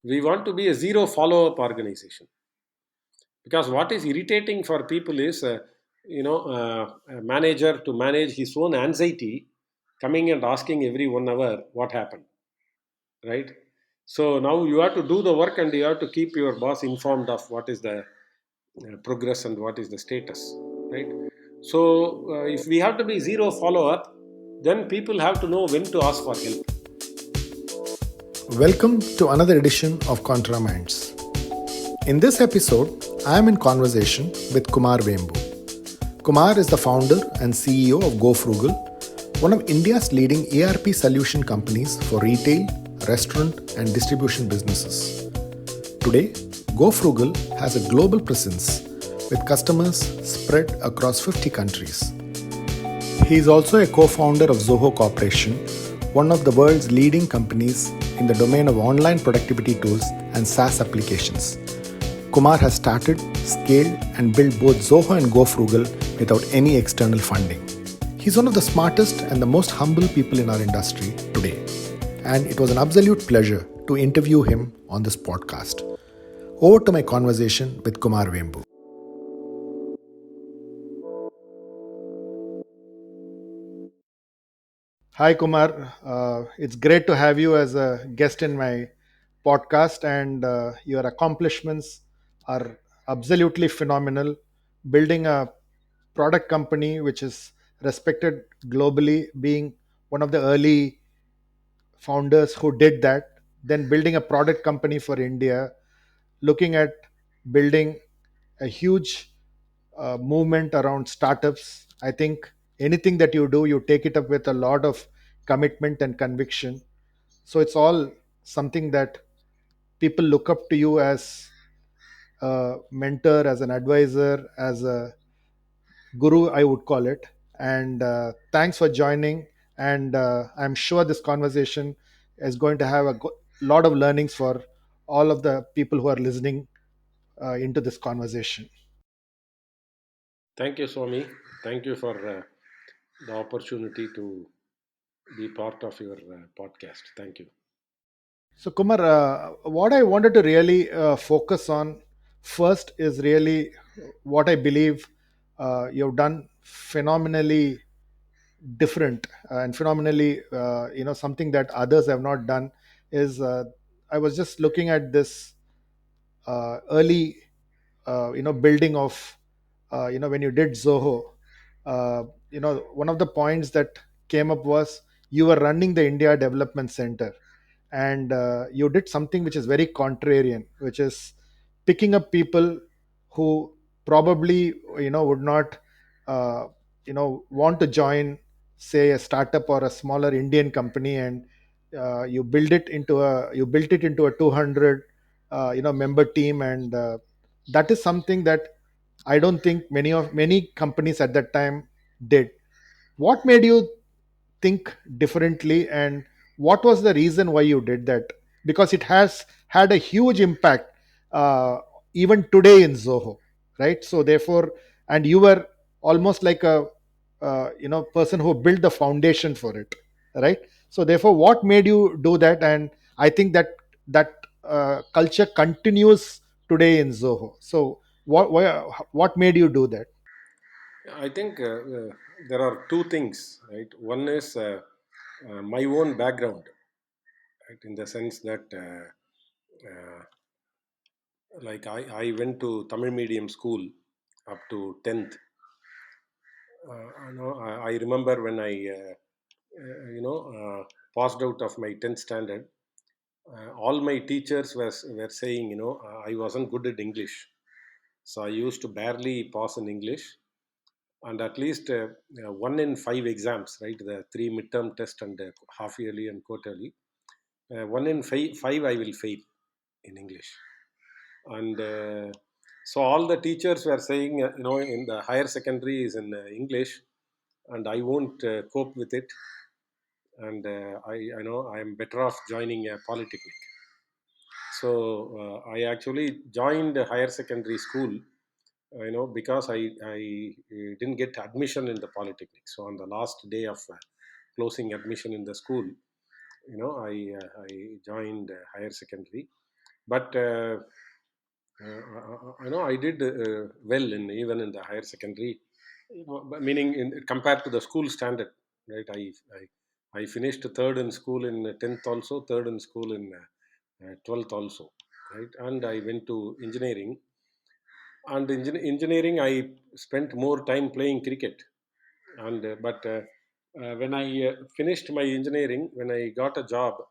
We want to be a zero follow up organization, because what is irritating for people is a manager to manage his own anxiety, coming and asking every 1 hour what happened, right? So now you have to do the work and you have to keep your boss informed of what is the progress and what is the status, right? So if we have to be zero follow up, then people have to know when to ask for help. Welcome to another edition of Contra Minds. In this episode, I am in conversation with Kumar Vembu. Kumar is the founder and CEO of GoFrugal, one of India's leading ERP solution companies for retail, restaurant, and distribution businesses. Today, GoFrugal has a global presence with customers spread across 50 countries. He is also a co founder of Zoho Corporation, one of the world's leading companies in the domain of online productivity tools and SaaS applications. Kumar has started, scaled, and built both Zoho and GoFrugal without any external funding. He's one of the smartest and the most humble people in our industry today, and it was an absolute pleasure to interview him on this podcast. Over to my conversation with Kumar Vembu. Hi, Kumar. It's great to have you as a guest in my podcast, and your accomplishments are absolutely phenomenal. Building a product company which is respected globally, being one of the early founders who did that, then building a product company for India, looking at building a huge movement around startups. I think anything that you do, you take it up with a lot of commitment and conviction. So it's all something that people look up to you as a mentor, as an advisor, as a guru, I would call it. And thanks for joining. And I'm sure this conversation is going to have a lot of learnings for all of the people who are listening into this conversation. Thank you, Swami. Thank you for the opportunity to be part of your podcast. Thank you. So, Kumar, what I wanted to really focus on first is really what I believe you've done phenomenally different and phenomenally, something that others have not done is I was just looking at this early building of when you did Zoho. One of the points that came up was you were running the India Development Center, and you did something which is very contrarian, which is picking up people who probably would not want to join, say, a startup or a smaller Indian company, and you built it into a 200 member team. And that is something that I don't think many companies at that time did. What made you think differently, and what was the reason why you did that? Because it has had a huge impact uh, even today in Zoho, right? So therefore, and you were almost like a person who built the foundation for it, right? So therefore, what made you do that? And I think that culture continues today in Zoho. So what made you do that? I think there are two things, right? One is my own background, right? In the sense that, like, I went to Tamil medium school up to 10th. I remember when I, passed out of my 10th standard, all my teachers were saying, I wasn't good at English. So I used to barely pass in English, and at least one in five exams, right? The three midterm test and half yearly and quarterly. One in five I will fail in English. And so all the teachers were saying, in the higher secondary is in English, and I won't cope with it. And I know I am better off joining a polytechnic. So I actually joined a higher secondary school, because I didn't get admission in the polytechnic. So on the last day of closing admission in the school, I joined higher secondary. But I did well in even in the higher secondary, meaning compared to the school standard, right? I finished third in school in 10th also, third in school in 12th also, right? And I went to engineering, and engineering I spent more time playing cricket. And when I finished my engineering, when I got a job,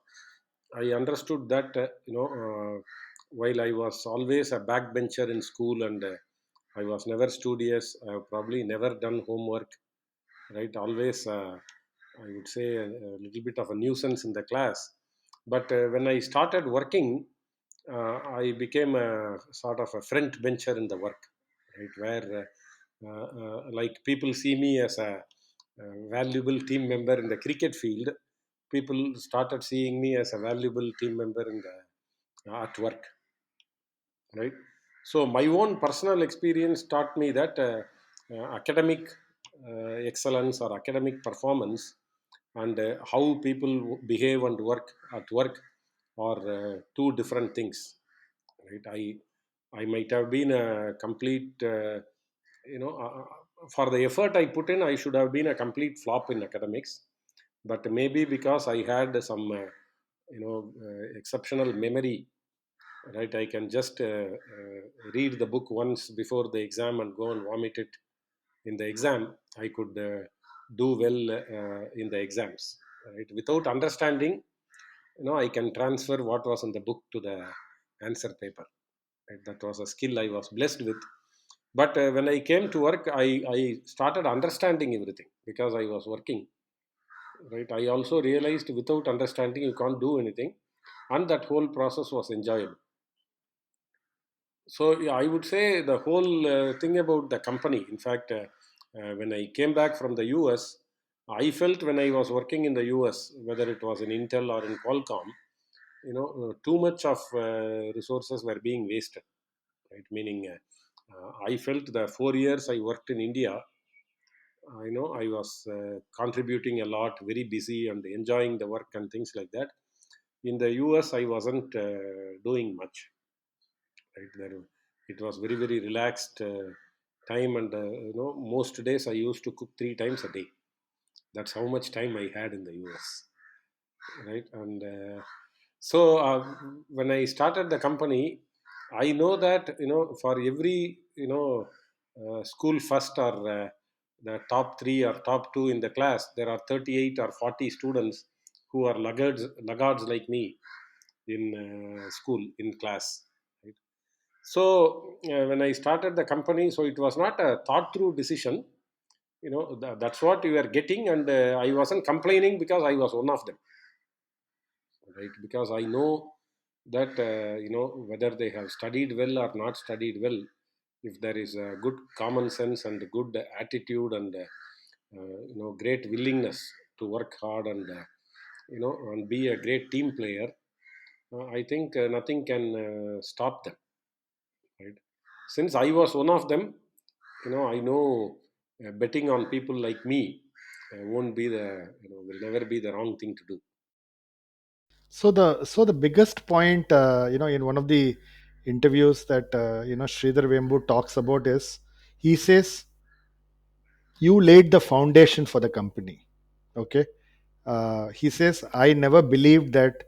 I understood that while I was always a backbencher in school, and I was never studious, I have probably never done homework, right? Always I would say a little bit of a nuisance in the class. But when I started working, I became a sort of a front bencher in the work, right? Where like people see me as a valuable team member in the cricket field, people started seeing me as a valuable team member in the at work, right? So my own personal experience taught me that academic excellence or academic performance, and how people behave and work at work are two different things, right? I might have been a complete you know uh, uh, for the effort I put in, I should have been a complete flop in academics. But maybe because I had some exceptional memory, right? I can just read the book once before the exam and go and vomit it in the exam. I could do well in the exams, right? Without understanding, I can transfer what was in the book to the answer paper, right? That was a skill I was blessed with. But when I came to work, I started understanding everything because I was working, right? I also realized without understanding you can't do anything, and that whole process was enjoyable. So yeah, I would say the whole thing about the company. In fact, when I came back from the US, I felt when I was working in the US, whether it was in Intel or in Qualcomm, too much of resources were being wasted, right? Meaning, I felt the 4 years I worked in India, I was contributing a lot, very busy and enjoying the work and things like that. In the US, I wasn't doing much, right? There it was very very relaxed time, and most days I used to cook 3 times a day. That's how much time I had in the US, right? And so when I started the company, I know that for every school first, or the top 3 or top 2 in the class, there are 38 or 40 students who are laggards like me in school, in class, right? So when I started the company, so it was not a thought through decision. That's what you are getting, and I wasn't complaining because I was one of them, right? Because I know that whether they have studied well or not studied well, if there is a good common sense and good attitude, and great willingness to work hard, and and be a great team player, I think nothing can stop them, right? Since I was one of them, I know betting on people like me won't be the will never be the wrong thing to do. So the biggest point, in one of the interviews that Sridhar Vembu talks about is, he says, you laid the foundation for the company. Okay. He says, I never believed that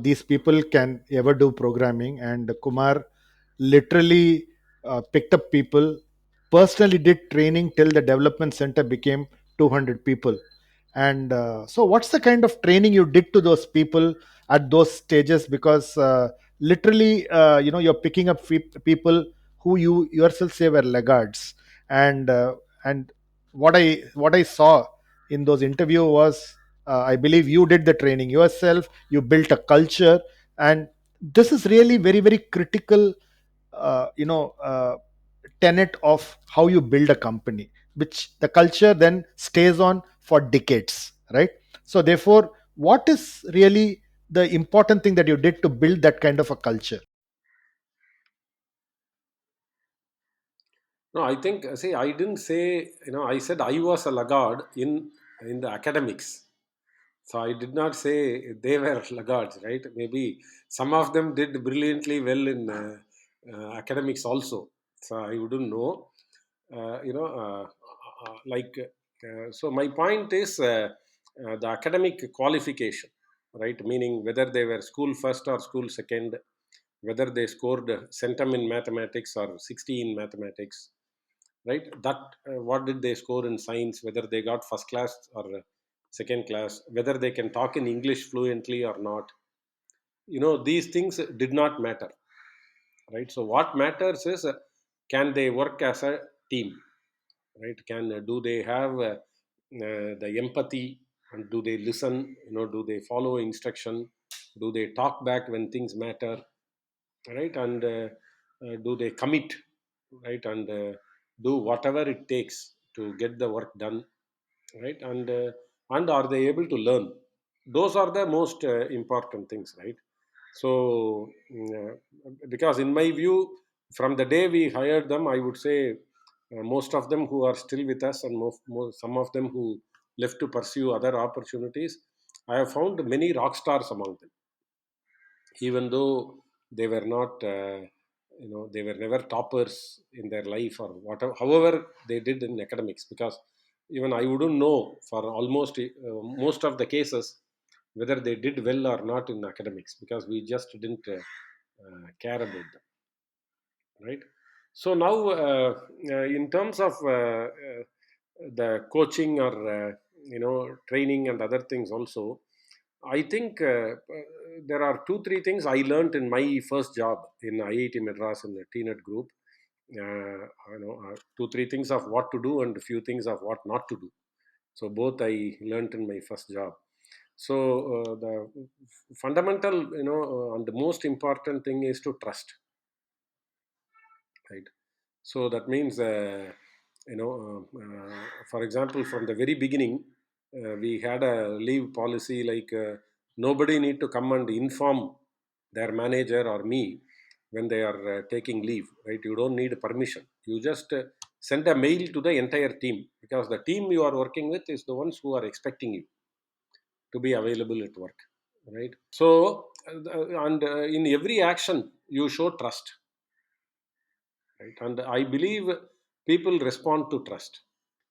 these people can ever do programming, and Kumar literally picked up people, personally did training till the development center became 200 people. And so what's the kind of training you did to those people at those stages? Because literally, you're picking up people who you yourself say were laggards. And what I saw in those interview was, I believe you did the training yourself, you built a culture. And this is really very very critical, tenet of how you build a company, which the culture then stays on for decades, right? So therefore, what is really the important thing that you did to build that kind of a culture? No, I think, see, I didn't say, I said I was a laggard in the academics. So I did not say they were laggards, right? Maybe some of them did brilliantly well in academics also. So I wouldn't know. So my point is the academic qualification, right? Meaning whether they were school first or school second, whether they scored centum in mathematics or 60 in mathematics, right? That what did they score in science, whether they got first class or second class, whether they can talk in English fluently or not, these things did not matter, right? So what matters is, can they work as a team, right? Do they have the empathy, and do they listen, do they follow instruction, do they talk back when things matter, right? And do they commit, right? And do whatever it takes to get the work done, right? And are they able to learn? Those are the most important things, right? So because in my view, from the day we hired them, I would say most of them who are still with us, and some of them who left to pursue other opportunities, I have found many rock stars among them, even though they were not they were never toppers in their life or whatever, however they did in academics. Because even I wouldn't know for almost most of the cases whether they did well or not in academics, because we just didn't care about them, right? So now in terms of the coaching or training and other things also, I think there are two, three things I learned in my first job in IIT Madras in the TNET group. Two, three things of what to do and a few things of what not to do. So both I learned in my first job. So the fundamental, and the most important thing is to trust, right? So that means, for example, from the very beginning, we had a leave policy like nobody need to come and inform their manager or me when they are taking leave, right? You don't need permission. You just send a mail to the entire team, because the team you are working with is the ones who are expecting you to be available at work, right? So, and in every action, you show trust, right? And I believe people respond to trust.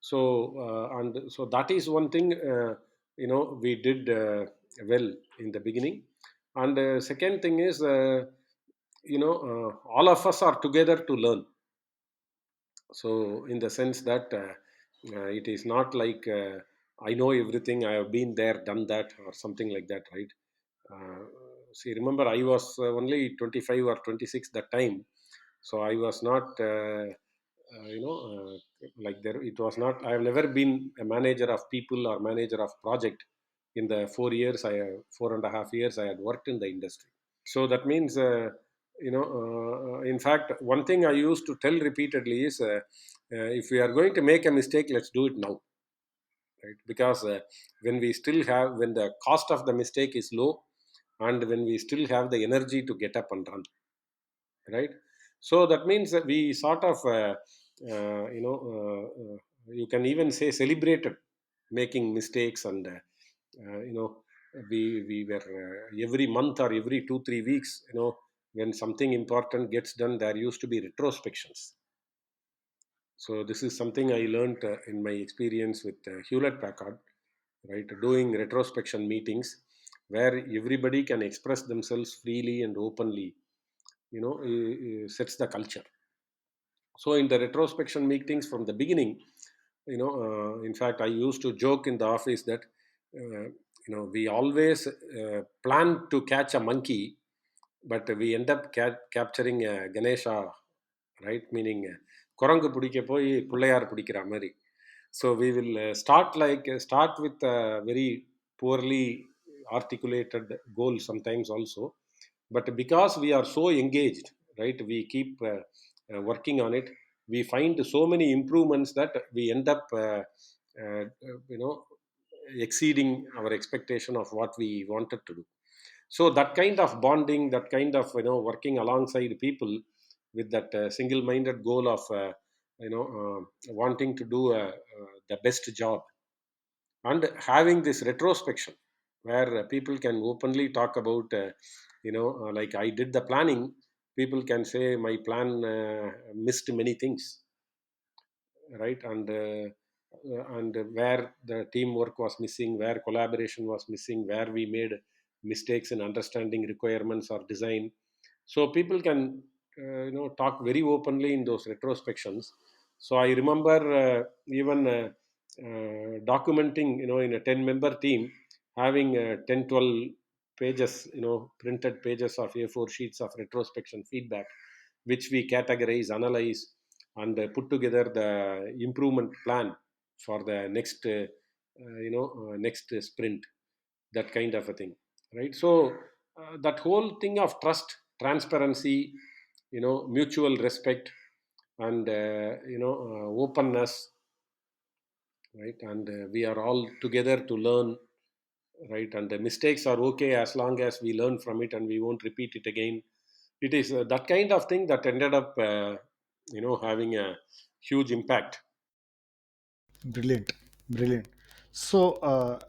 So and so that is one thing we did well in the beginning. And second thing is, all of us are together to learn. So in the sense that it is not like I know everything, I have been there, done that, or something like that, right? uh, See, remember, I was only 25 or 26 that time. So I was not like there, it was not, I have never been a manager of people or manager of project in the 4 years, 4.5 years I had worked in the industry. So that means, in fact, one thing I used to tell repeatedly is, if we are going to make a mistake, let's do it now, right? Because when the cost of the mistake is low, and when we still have the energy to get up and run, right? So that means that we sort of you can even say celebrated making mistakes. And we were every month or every 2 3 weeks, when something important gets done, there used to be retrospections. So this is something I learned in my experience with Hewlett Packard, right? Doing retrospection meetings where everybody can express themselves freely and openly, sets the culture. So in the retrospection meetings from the beginning, in fact, I used to joke in the office that we always plan to catch a monkey, but we end up capturing a Ganesha, right? Meaning குரங்கு பிடிக்க போய் பிள்ளையார் பிடிக்கிற மாதிரி. So we will start with a very poorly articulated goal sometimes also, but because we are so engaged, right, we keep working on it. We find so many improvements that we end up uh, you know exceeding our expectation of what we wanted to do. So that kind of bonding, that kind of working alongside people with that single minded goal of wanting to do the best job, and having this retrospection, where people can openly talk about, like I did the planning. People can say my plan missed many things, right? And where the teamwork was missing, where collaboration was missing, where we made mistakes in understanding requirements or design. So people can talk very openly in those retrospections. So I remember even documenting, in a 10-member team, having 10, 12 pages, printed pages of A4 sheets of retrospection feedback, which we categorize, analyze, and put together the improvement plan for the next sprint, that kind of a thing, right? So that whole thing of trust, transparency, mutual respect, and openness, right? And we are all together to learn, right? And the mistakes are okay as long as we learn from it and we won't repeat it again. It is that kind of thing that ended up having a huge impact. Brilliant, brilliant. So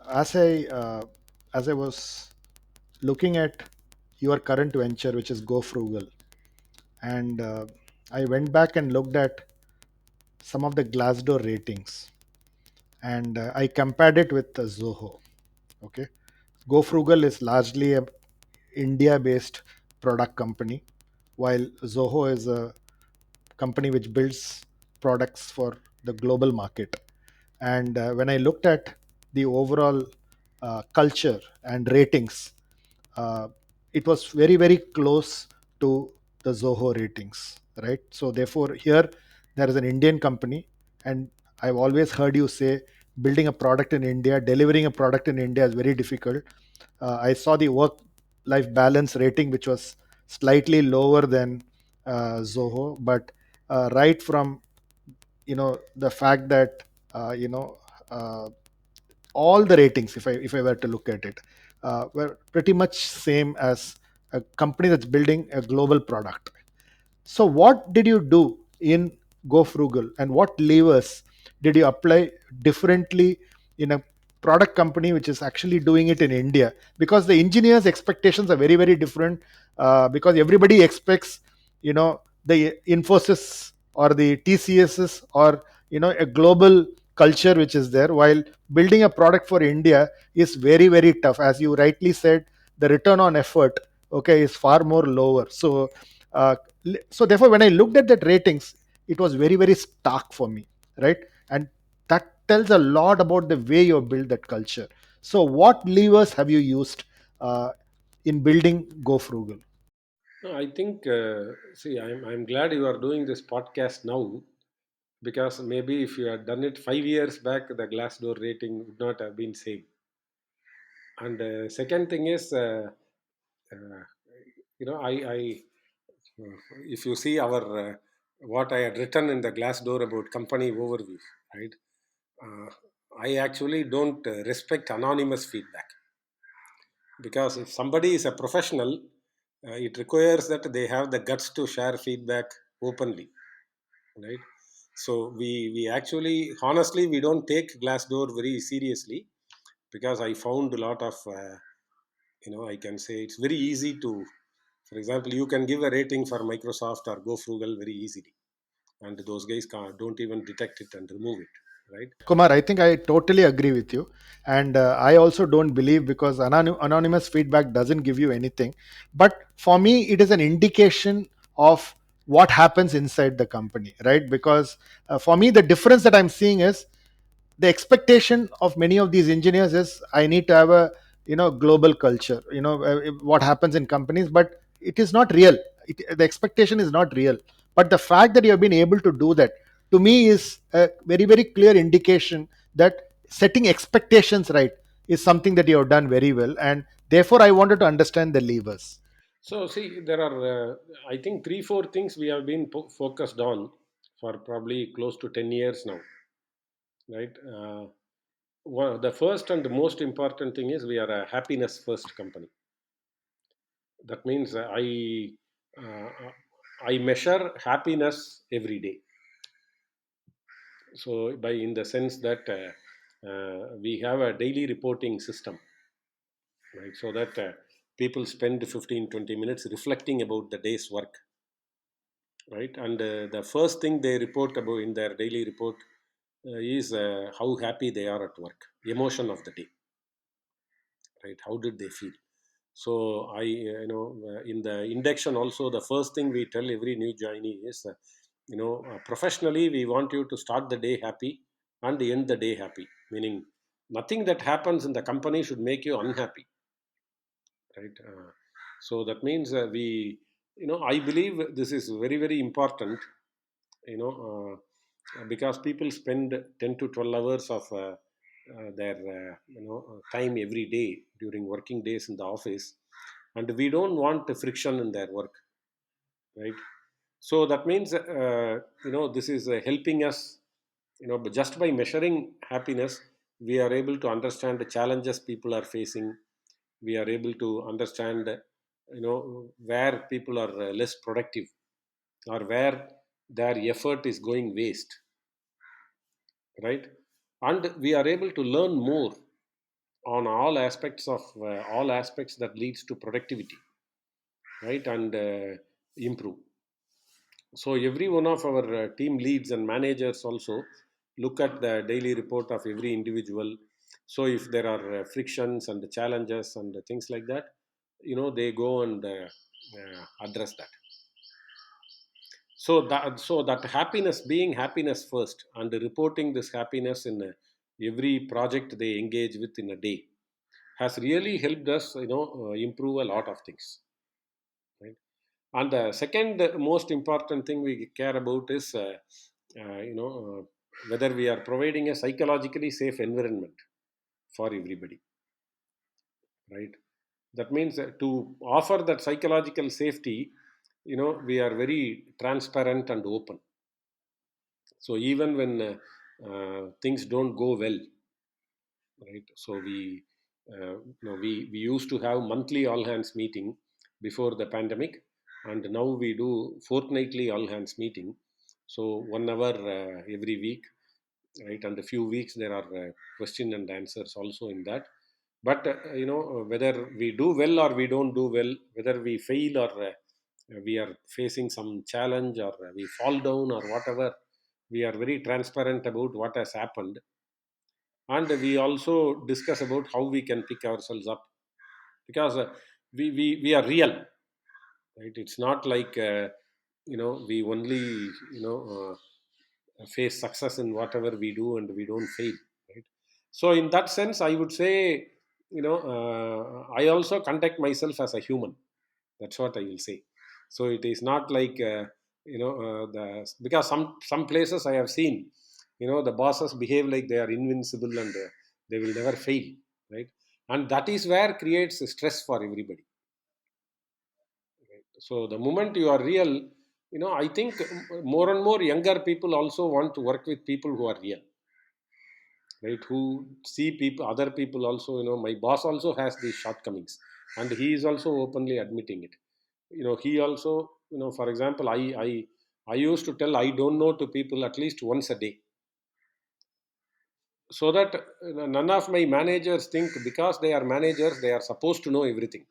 as I was looking at your current venture, which is Go Frugal, and I went back and looked at some of the Glassdoor ratings, and I compared it with Zoho. Okay, Go Frugal is largely a India-based product company, while Zoho is a company which builds products for the global market. And when I looked at the overall culture and ratings, uh, it was very, very close to the Zoho ratings, right? So, therefore, here there is an Indian company, and I've always heard you say building a product in India, delivering a product in India is very difficult. I saw the work life balance rating, which was slightly lower than Zoho, but right from the fact that uh, all the ratings, if I were to look at it, were pretty much same as a company that's building a global product. So, what did you do in Go Frugal, and what levers did you apply differently in a product company which is actually doing it in India? Because the engineers' expectations are very, very different. Because everybody expects, the Infosys or the TCSs or a global culture which is there. While building a product for India is very, very tough, as you rightly said, the return on effort, okay, is far more lower. Uh, so therefore when I looked at that ratings, it was very, very stark for me, right? And that tells a lot about the way you build that culture. So what levers have you used uh, in building Go Frugal? No, I think, see, I'm glad you are doing this podcast now, because maybe if you had done it 5 years back, the Glassdoor rating would not have been same. And second thing is, uh, I if you see our what I had written in the Glassdoor about company overview, right? Uh, I actually don't respect anonymous feedback, because if somebody is a professional, it requires that they have the guts to share feedback openly, right? So we actually, honestly, we don't take Glassdoor very seriously, because I found a lot of I can say it's very easy to, for example, you can give a rating for Microsoft or Go Frugal very easily, and those guys don't even detect it and remove it, right? Kumar, I think I totally agree with you. And I also don't believe, because anonymous feedback doesn't give you anything. But for me, it is an indication of what happens inside the company, right? Because for me, the difference that I'm seeing is the expectation of many of these engineers is I need to have a global culture, what happens in companies, but it is not real. The expectation is not real. But the fact that you have been able to do that, to me, is a very, very clear indication that setting expectations right is something that you have done very well. And therefore I wanted to understand the levers. So see, there are I think 3 4 things we have been focused on for probably close to 10 years now, right? The first and the most important thing is we are a happiness first company. That means I measure happiness every day. So by in the sense that we have a daily reporting system, right? So that people spend 15, 20 minutes reflecting about the day's work, right? And the first thing they report about in their daily report is how happy they are at work, emotion of the day, right? How did they feel? So in the induction also, the first thing we tell every new joinee is professionally we want you to start the day happy and end the day happy, meaning nothing that happens in the company should make you unhappy, right? So that means I believe this is very, very important, you know because people spend 10 to 12 hours of their time every day during working days in the office, and we don't want the friction in their work, right? So that means this is helping us, but just by measuring happiness we are able to understand the challenges people are facing. We are able to understand where people are less productive, or where their effort is going waste, right? And we are able to learn more on all aspects that leads to productivity, right? And improve. So every one of our team leads and managers also look at the daily report of every individual. So if there are frictions and the challenges and the things like that, they go and address that. So that happiness, being happiness first and reporting this happiness in every project they engage with in a day, has really helped us improve a lot of things, right? And the second most important thing we care about is whether we are providing a psychologically safe environment for everybody, right? That means to offer that psychological safety, we are very transparent and open. So even when things don't go well, right? So we used to have monthly all hands meeting before the pandemic, and now we do fortnightly all hands meeting. So 1 hour every week, right? And a few weeks there are question and answers also in that. But whether we do well or we don't do well, whether we fail or we are facing some challenge, or we fall down or whatever, we are very transparent about what has happened, and we also discuss about how we can pick ourselves up, because we are real, right? It's not like we only face success in whatever we do and we don't fail, right? So in that sense I would say, I also conduct myself as a human. That's what I will say. So it is not like the because some places I have seen, the bosses behave like they are invincible and they will never fail, right? And that is where creates stress for everybody, right? So the moment you are real, I think more and more younger people also want to work with people who are real, right? Who see people, other people also. My boss also has these shortcomings, and he is also openly admitting it. He also, for example, I used to tell I don't know to people at least once a day, so that none of my managers think because they are managers they are supposed to know everything.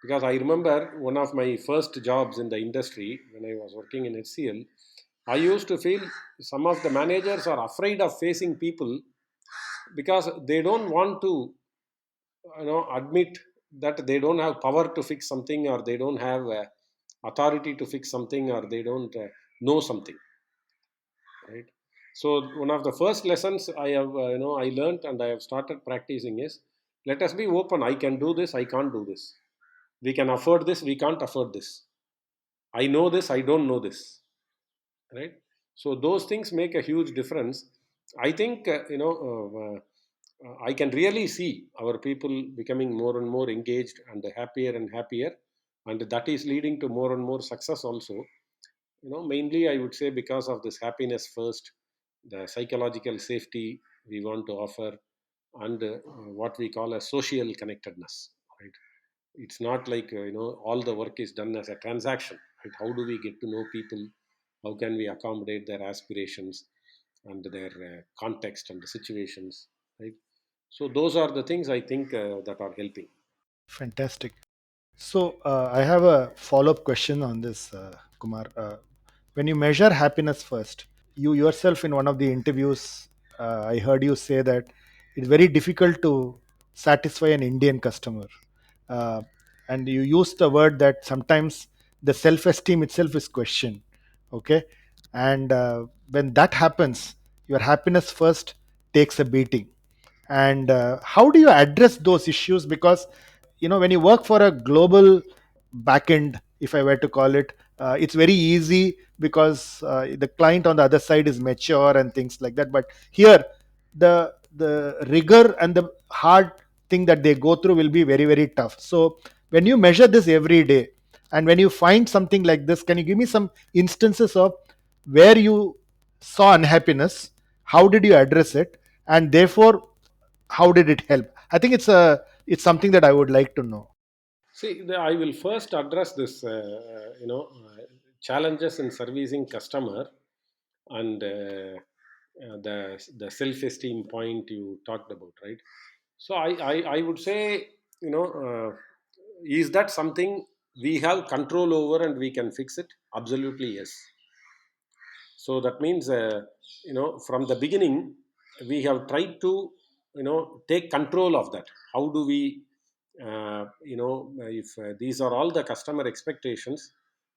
Because I remember one of my first jobs in the industry when I was working in HCL, I used to feel some of the managers are afraid of facing people because they don't want to admit that they don't have power to fix something, or they don't have authority to fix something, or they don't know something, right? So one of the first lessons I have I learned and I have started practicing is, let us be open. I can do this, I can't do this. We can afford this, we can't afford this. I know this, I don't know this, right? So those things make a huge difference. I think I can really see our people becoming more and more engaged and happier and happier, and that is leading to more and more success also. Mainly I would say because of this happiness first, the psychological safety we want to offer, and what we call a social connectedness, right? It's not like all the work is done as a transaction, right? How do we get to know people? How can we accommodate their aspirations and their context and the situations, right? So those are the things I think that are helping. Fantastic. So I have a follow-up question on this, Kumar. When you measure happiness first, you yourself in one of the interviews, I heard you say that it's very difficult to satisfy an Indian customer, uh, and you used the word that sometimes the self-esteem itself is questioned. Okay, and when that happens, your happiness first takes a beating. And how do you address those issues? Because when you work for a global backend, if I were to call it, it's very easy because the client on the other side is mature and things like that. But here, the rigor and the hard thing that they go through will be very very tough. So when you measure this every day, and when you find something like this, can you give me some instances of where you saw unhappiness? How did you address it? And therefore, how did it help? I think it's something that I would like to know. See, I will first address this, challenges in servicing customer, and the self-esteem point you talked about, right? So I would say, you know, is that something we have control over and we can fix it? Absolutely yes. So that means, from the beginning, we have tried to, take control of that. How do we, if these are all the customer expectations,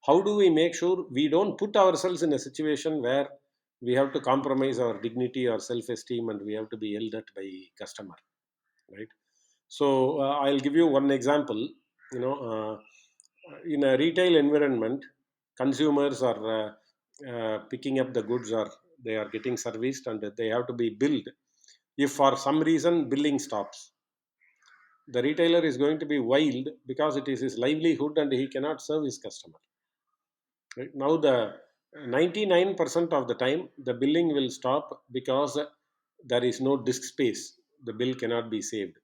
how do we make sure we don't put ourselves in a situation where we have to compromise our dignity or self-esteem and we have to be yelled at by customer, right? So I'll give you one example. You know, in a retail environment, consumers are picking up the goods, or they are getting serviced, and they have to be billed. If for some reason billing stops, the retailer is going to be wild because it is his livelihood and he cannot serve his customer. Right? Now, the 99% of the time, the billing will stop because there is no disk space. The bill cannot be saved,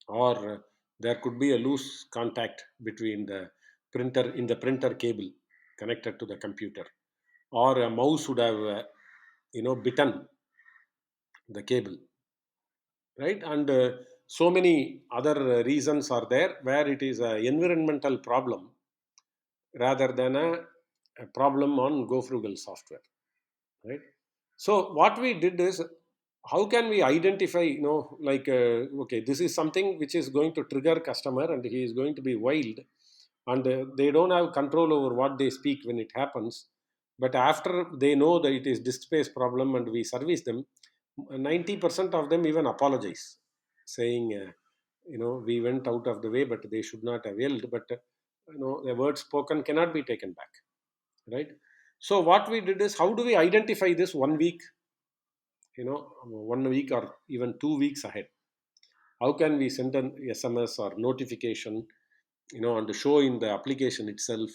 or there could be a loose contact between the printer in the printer cable connected to the computer, or a mouse would have bitten the cable, right? And so many other reasons are there where it is an environmental problem rather than a problem on GoFrugal software, right? So what we did is, how can we identify, like, okay, this is something which is going to trigger customer and he is going to be wild, and they don't have control over what they speak when it happens. But after they know that it is disk space problem and we service them, 90% of them even apologize, saying, we went out of the way, but they should not have yelled. But the word spoken cannot be taken back, right? So what we did is, how do we identify this 1 week, 1 week or even 2 weeks ahead? How can we send an SMS or notification, and show in the application itself,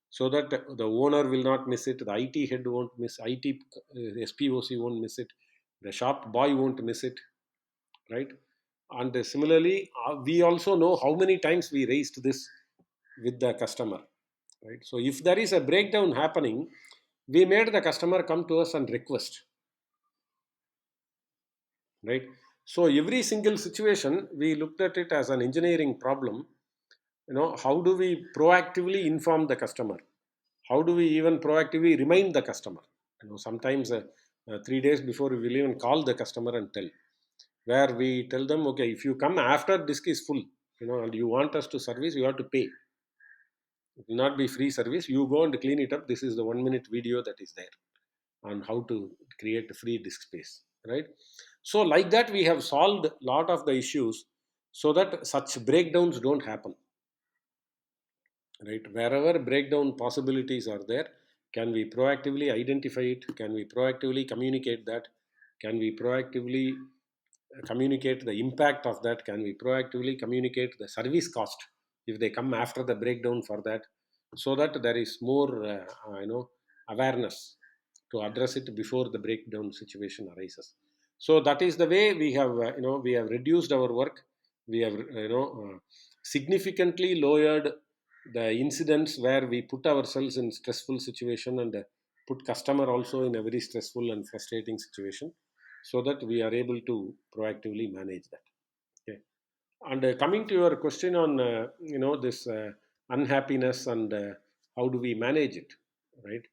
so that the owner will not miss it, the IT head won't miss, IT SPOC won't miss it, the shop boy won't miss it, right? And similarly, we also know how many times we raised this with the customer, right? So if there is a breakdown happening, we made the customer come to us and request, right? So every single situation we looked at it as an engineering problem. How do we proactively inform the customer? How do we even proactively remind the customer? Sometimes 3 days before, we will even call the customer and tell, where we tell them, okay, if you come after disk is full, and you want us to service, you have to pay. It will not be free service. You go and clean it up. This is the 1 minute video that is there on how to create free disk space, right? So like that, we have solved a lot of the issues, so that such breakdowns don't happen, right? Wherever breakdown possibilities are there, can we proactively identify it? Can we proactively communicate that? Can we proactively communicate the impact of that? Can we proactively communicate the service cost if they come after the breakdown for that, so that there is more awareness to address it before the breakdown situation arises? So that is the way we have, we have reduced our work. We have, significantly lowered the incidents where we put ourselves in stressful situation, and put customer also in a very stressful and frustrating situation. so that we are able to proactively manage that. Okay. And coming to your question on this unhappiness and how do we manage it, right?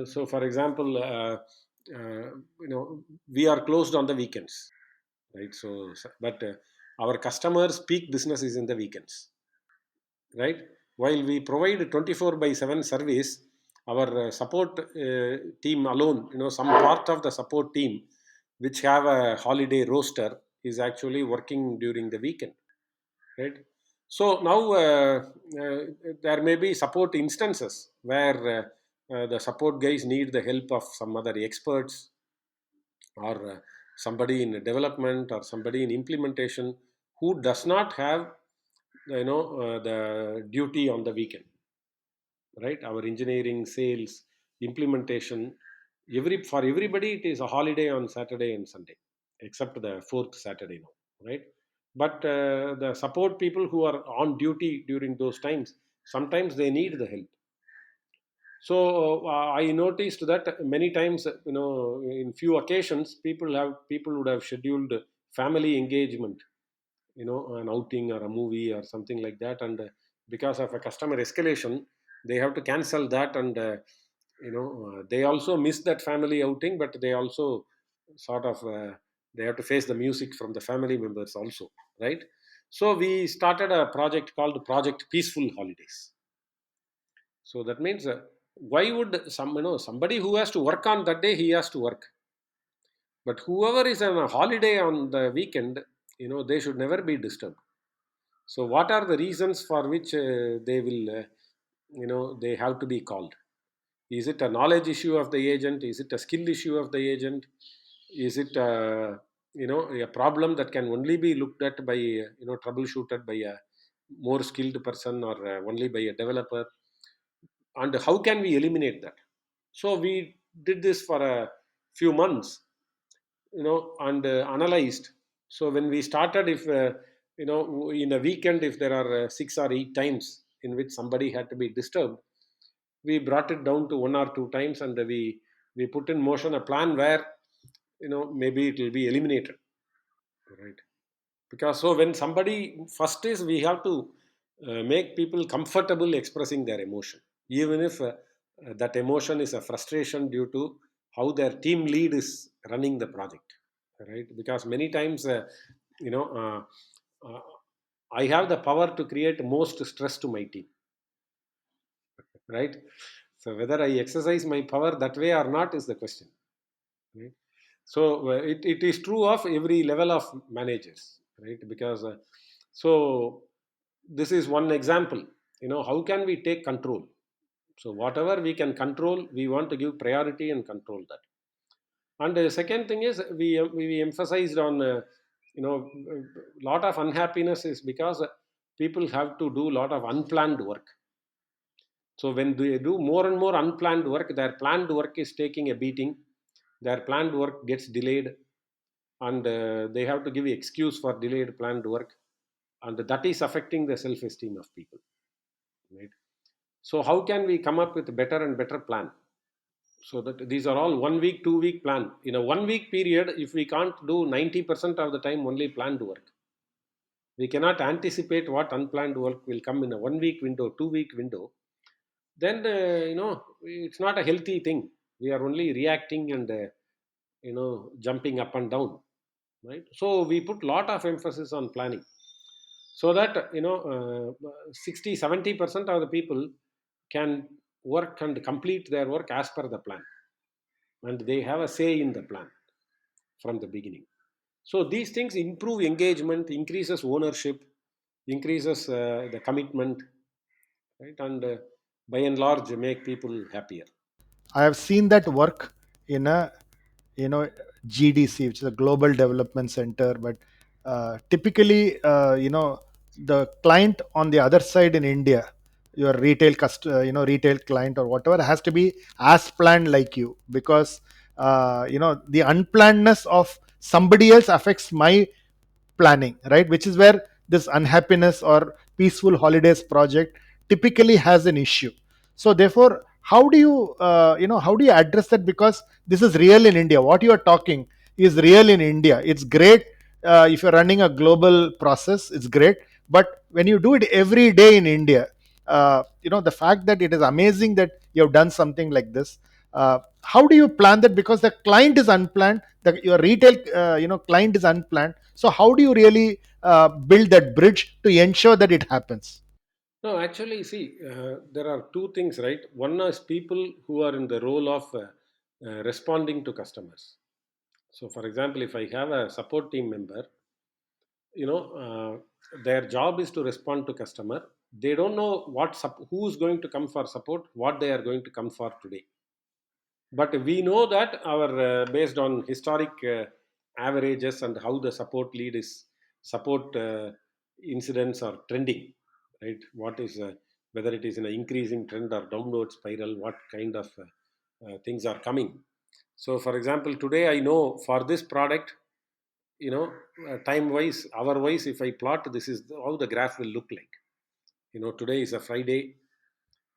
So, for example, we are closed on the weekends, right? But our customers' peak business is in the weekends, right? While we provide 24 by 7 service, our support team alone, some part of the support team which have a holiday roster is actually working during the weekend, right? So now uh, there may be support instances where the support guys need the help of some other experts, or somebody in development or somebody in implementation who does not have the duty on the weekend, right? Our engineering, sales, implementation, for everybody it is a holiday on Saturday and Sunday, except the fourth Saturday now, right? But the support people who are on duty during those times, sometimes they need the help. So I noticed that many times, in few occasions, people would have scheduled family engagement, an outing or a movie or something like that, and because of a customer escalation, they have to cancel that, and they also miss that family outing, but they also sort of they have to face the music from the family members also, right? So we started a project called Project Peaceful Holidays. So that means, why would somebody who has to work on that day, he has to work, but whoever is on a holiday on the weekend, they should never be disturbed. So what are the reasons for which they have to be called? Is it a knowledge issue of the agent? Is it a skill issue of the agent? Is it a problem that can only be looked at by troubleshooted by a more skilled person, or only by a developer? And how can we eliminate that? So we did this for a few months, and analyzed. So when we started, if in a weekend, if there are 6 or 8 times in which somebody had to be disturbed, we brought it down to 1 or 2 times, and we put in motion a plan where maybe it will be eliminated, right? Because so when somebody, first is we have to make people comfortable expressing their emotion, even if that emotion is a frustration due to how their team lead is running the project, right? Because many times, you know uh, uh, I have the power to create most stress to my team, right? So whether I exercise my power that way or not is the question, right? So it is true of every level of managers, right? Because so this is one example. How can we take control? So whatever we can control, we want to give priority and control that. And the second thing is, we emphasized on lot of unhappiness is because people have to do a lot of unplanned work. So when they do more and more unplanned work, their planned work is taking a beating. Their planned work gets delayed, and they have to give excuse for delayed planned work, and that is affecting the self-esteem of people, right? So how can we come up with a better and better plan? So that these are all 1 week, 2 week plan. In a 1 week period, if we can't do 90% of the time only planned work, we cannot anticipate what unplanned work will come in a 1 week window, 2 week window. Then it's not a healthy thing. We are only reacting and jumping up and down, right? So we put lot of emphasis on planning, so that 60-70% of the people can work and complete their work as per the plan, and they have a say in the plan from the beginning. So these things improve engagement, increases ownership, increases the commitment, right? And by and large make people happier. I have seen that work in a, you know GDC, which is a Global Development Center. But typically, the client on the other side in India, your retail client or whatever, has to be as planned like you, because the unplannedness of somebody else affects my planning, right? Which is where this unhappiness or peaceful holidays project typically has an issue. So therefore, how do you address that? Because this is real in India, what you are talking. is real in India. It's great if you're running a global process, it's great. But when you do it every day in India, the fact that it is amazing that you have done something like this. How do you plan that? Because the client is unplanned, your retail client is unplanned. So how do you really build that bridge to ensure that it happens? No, actually, see, there are two things, right? One is people who are in the role of responding to customers. So, for example, if I have a support team member, their job is to respond to customer. They don't know who's going to come for support, what they are going to come for today. But we know that our based on historic averages and how the support lead is support incidents are trending, right? What is whether it is in an increasing trend or downward spiral, what kind of things are coming. So for example, today I know for this product, time wise, hour wise, if I plot, this is how the graph will look like. Today is a Friday,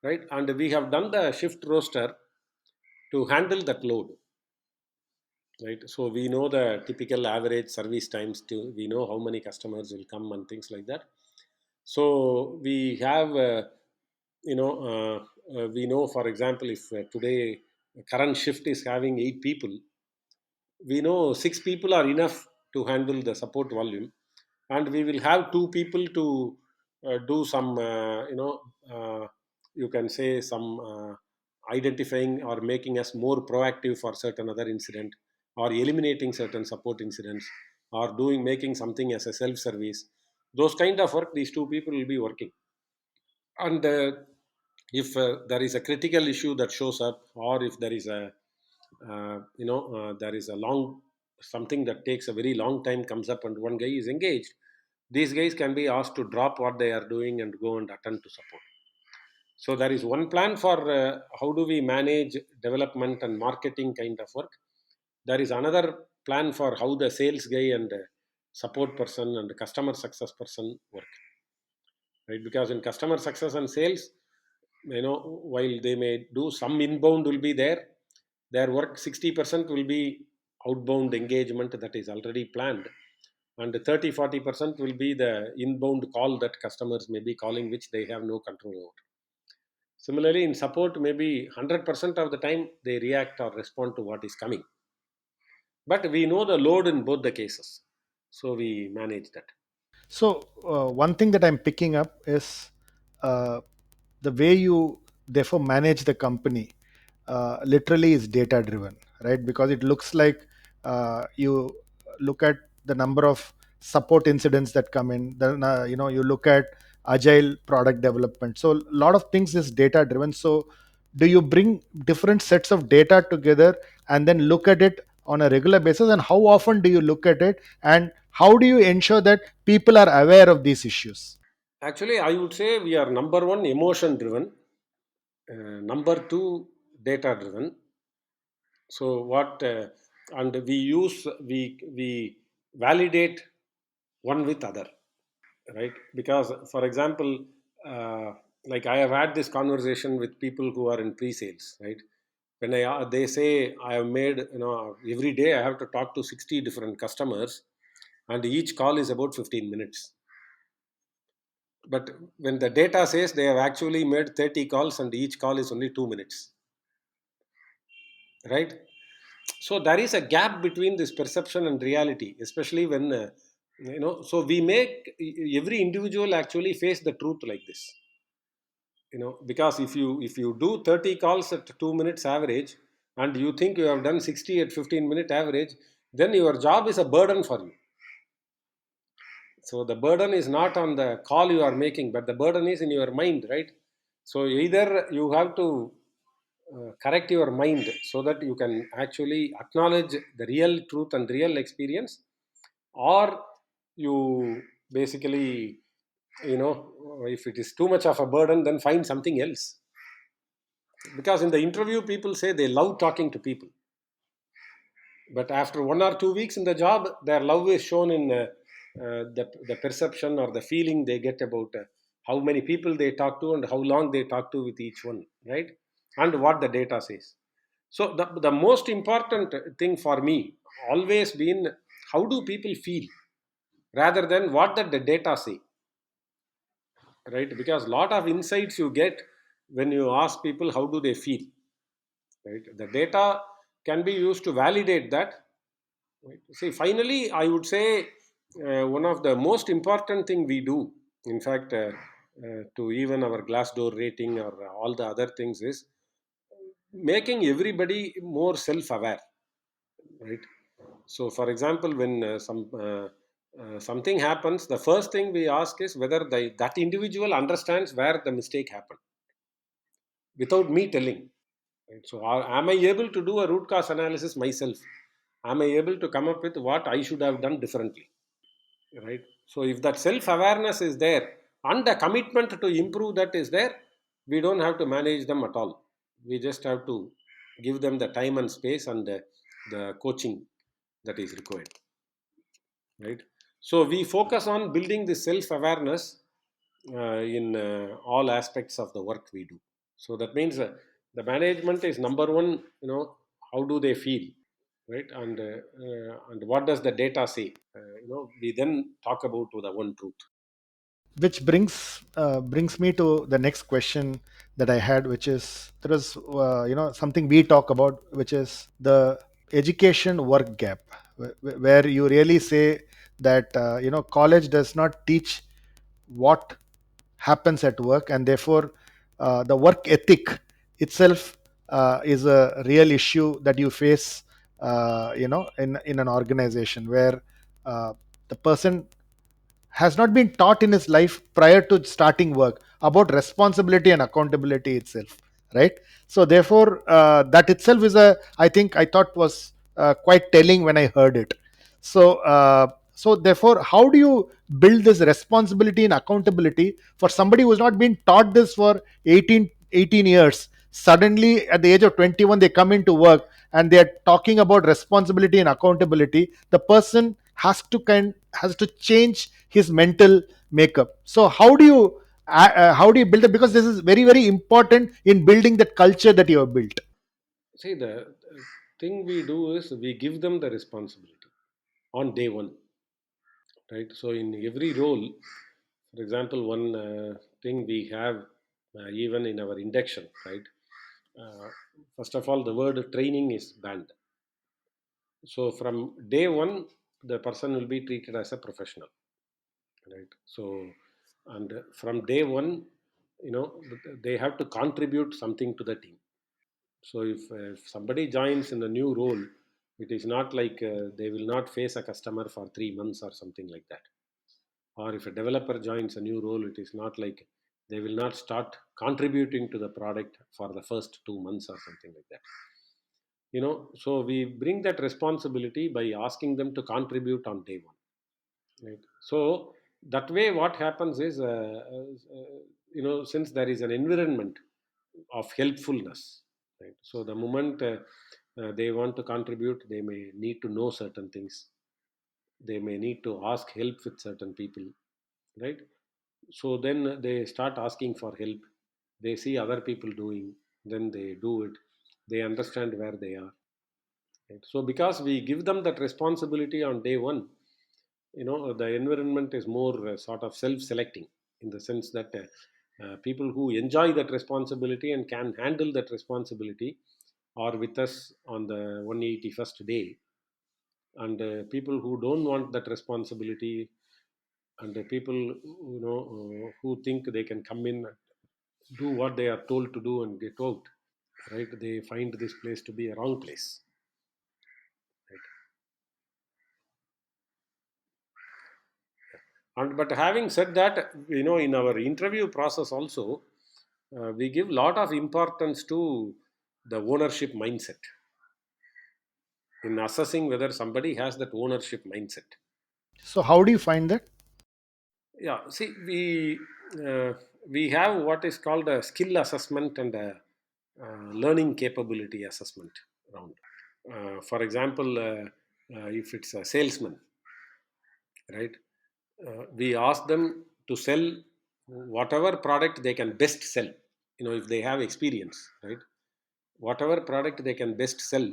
right? And we have done the shift roster to handle that load, right? So we know the typical average service times to we know how many customers will come and things like that. So we have we know, for example, if today current shift is having 8 people, we know 6 people are enough to handle the support volume, and we will have 2 people to do some you can say some identifying or making us more proactive for certain other incident, or eliminating certain support incidents, or doing making something as a self service. Those kind of work these 2 people will be working. And if there is a critical issue that shows up, or if there is a there is a long something that takes a very long time comes up and one guy is engaged, these guys can be asked to drop what they are doing and go and attend to support. So there is one plan for how do we manage development and marketing kind of work. There is another plan for how the sales guy and support person and customer success person work, right? Because in customer success and sales, while they may do some inbound will be there, their work 60% will be outbound engagement that is already planned, and 30-40% will be the inbound call that customers may be calling, which they have no control over. Similarly, in support, maybe 100% of the time they react or respond to what is coming, but we know the load in both the cases, so we manage that. So, one thing that I'm picking up is uh, the way you therefore manage the company literally is data driven, right? Because it looks like you look at the number of support incidents that come in, then you look at agile product development. So, a lot of things is data driven. So, do you bring different sets of data together and then look at it on a regular basis? And how often do you look at it? And how do you ensure that people are aware of these issues? Actually, I would say we are number one emotion driven, number two data driven. So what and we validate one with other, right? Because for example, uh, like I have had this conversation with people who are in pre-sales, right? When they say I have made, every day I have to talk to 60 different customers, and each call is about 15 minutes. But when the data says they have actually made 30 calls and each call is only 2 minutes, right? So there is a gap between this perception and reality, especially when so we make every individual actually face the truth like this, because if you do 30 calls at 2 minutes average, and you think you have done 60 at 15-minute average, then your job is a burden for you. So the burden is not on the call you are making, but the burden is in your mind, right? So either you have to correct your mind so that you can actually acknowledge the real truth and real experience, or you basically, if it is too much of a burden, then find something else. Because in the interview, people say they love talking to people, but after 1 or 2 weeks in the job, their love is shown in the perception or the feeling they get about how many people they talk to and how long they talk to with each one, right? And what the data says. So the most important thing for me, always been how do people feel rather than what that the data say, right? Because a lot of insights you get when you ask people how do they feel, right? The data can be used to validate that, right? See, finally I would say one of the most important thing we do, in fact, to even our Glassdoor rating or all the other things, is making everybody more self-aware, right? So for example, when something happens, the first thing we ask is whether that individual understands where the mistake happened without me telling, right? So am I able to do a root cause analysis myself? Am I able to come up with what I should have done differently, right? So if that self awareness is there and the commitment to improve that is there, we don't have to manage them at all. We just have to give them the time and space and the coaching that is required, right? So we focus on building the self awareness in all aspects of the work we do. So that means the management is number one, how do they feel, right? And what does the data say? We then talk about the one truth. Which brings me to the next question that I had, which is, there is something we talk about, which is the education work gap, where you really say that college does not teach what happens at work, and therefore the work ethic itself is a real issue that you face in an organization where the person has not been taught in his life prior to starting work about responsibility and accountability itself, right? So therefore that itself is a, I think, I thought was quite telling when I heard it. So therefore, how do you build this responsibility and accountability for somebody who's not been taught this for 18 years? Suddenly at the age of 21 they come into work and they're talking about responsibility and accountability. The person has to change his mental makeup. So how do you build it, because this is very, very important in building that culture that you have built. See, the thing we do is we give them the responsibility on day one, right? So in every role, for example, one thing we have, even in our induction, right? uh, First of all, the word training is banned. So from day one, the person will be treated as a professional, right? So, and from day one, they have to contribute something to the team. So if somebody joins in a new role, it is not like they will not face a customer for 3 months or something like that. Or if a developer joins a new role, it is not like they will not start contributing to the product for the first 2 months or something like that. So we bring that responsibility by asking them to contribute on day one, right? So that way what happens is, since there is an environment of helpfulness, right? So the moment they want to contribute, they may need to know certain things, they may need to ask help with certain people, right? So then they start asking for help, they see other people doing, then they do it, they understand where they are, right? So because we give them that responsibility on day one, the environment is more sort of self-selecting, in the sense that people who enjoy that responsibility and can handle that responsibility are with us on the 181st day, and people who don't want that responsibility, and the people who think they can come in, do what they are told to do and get out, right? They find this place to be a wrong place, right? And but having said that, in our interview process also, we give lot of importance to the ownership mindset in assessing whether somebody has that ownership mindset. So how do you find that? Yeah, see, we have what is called a skill assessment and a learning capability assessment round. For example, if it's a salesman, right? We ask them to sell whatever product they can best sell. If they have experience, right? Whatever product they can best sell,